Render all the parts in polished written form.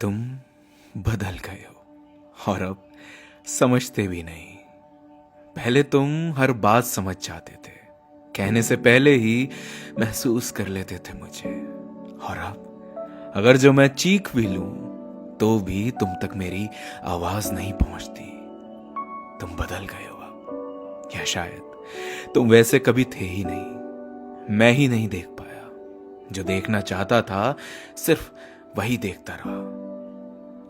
तुम बदल गए हो और अब समझते भी नहीं। पहले तुम हर बात समझ जाते थे, कहने से पहले ही महसूस कर लेते थे मुझे। और अब अगर जो मैं चीख भी लूं तो भी तुम तक मेरी आवाज नहीं पहुंचती। तुम बदल गए हो अब, या शायद तुम वैसे कभी थे ही नहीं। मैं ही नहीं देख पाया। जो देखना चाहता था सिर्फ वही देखता रहा।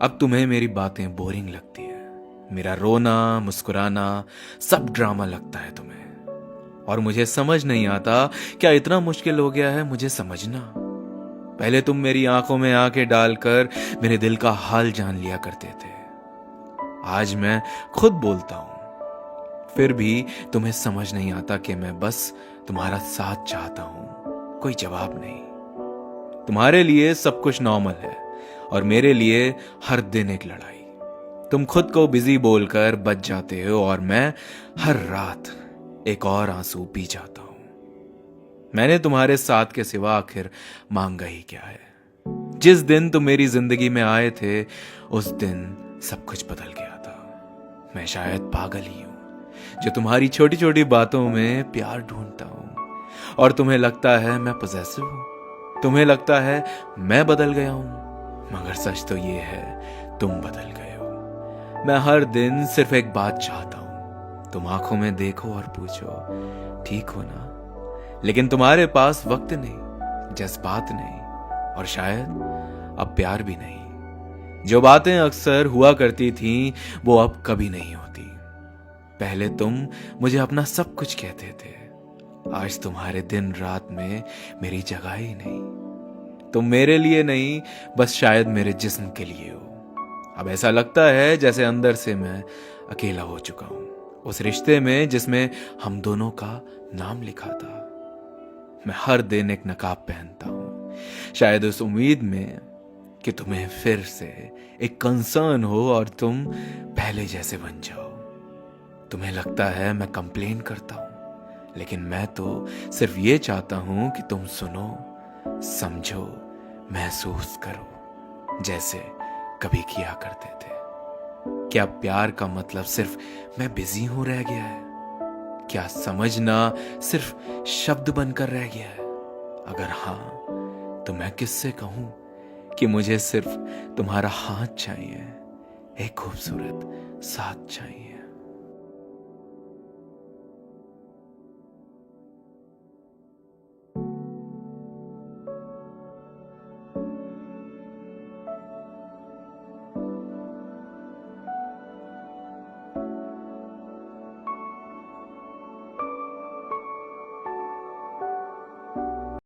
अब तुम्हें मेरी बातें बोरिंग लगती है। मेरा रोना मुस्कुराना सब ड्रामा लगता है तुम्हें। और मुझे समझ नहीं आता क्या इतना मुश्किल हो गया है मुझे समझना। पहले तुम मेरी आंखों में आंखें डालकर मेरे दिल का हाल जान लिया करते थे। आज मैं खुद बोलता हूं, फिर भी तुम्हें समझ नहीं आता कि मैं बस तुम्हारा साथ चाहता हूं, कोई जवाब नहीं। तुम्हारे लिए सब कुछ नॉर्मल है और मेरे लिए हर दिन एक लड़ाई। तुम खुद को बिजी बोलकर बच जाते हो और मैं हर रात एक और आंसू पी जाता हूं। मैंने तुम्हारे साथ के सिवा आखिर मांगा ही क्या है। जिस दिन तुम मेरी जिंदगी में आए थे उस दिन सब कुछ बदल गया था। मैं शायद पागल ही हूं जो तुम्हारी छोटी छोटी बातों में प्यार ढूंढता हूं और तुम्हें लगता है मैं पॉसेसिव हूं। तुम्हें लगता है मैं बदल गया हूं, मगर सच तो ये है तुम बदल गए हो। मैं हर दिन सिर्फ एक बात चाहता हूं, तुम आंखों में देखो और पूछो ठीक हो ना। लेकिन तुम्हारे पास वक्त नहीं, जज्बात नहीं और शायद अब प्यार भी नहीं। जो बातें अक्सर हुआ करती थीं वो अब कभी नहीं होती। पहले तुम मुझे अपना सब कुछ कहते थे, आज तुम्हारे दिन रात में मेरी जगह ही नहीं। तुम मेरे लिए नहीं, बस शायद मेरे जिस्म के लिए हो। अब ऐसा लगता है जैसे अंदर से मैं अकेला हो चुका हूं उस रिश्ते में जिसमें हम दोनों का नाम लिखा था। मैं हर दिन एक नकाब पहनता हूं, शायद उस उम्मीद में कि तुम्हें फिर से एक कंसर्न हो और तुम पहले जैसे बन जाओ। तुम्हें लगता है मैं कंप्लेन करता हूं, लेकिन मैं तो सिर्फ ये चाहता हूं कि तुम सुनो, समझो, महसूस करो जैसे कभी किया करते थे। क्या प्यार का मतलब सिर्फ मैं बिजी हूं रह गया है? क्या समझना सिर्फ शब्द बनकर रह गया है? अगर हाँ तो मैं किससे कहूं कि मुझे सिर्फ तुम्हारा हाथ चाहिए, एक खूबसूरत साथ चाहिए।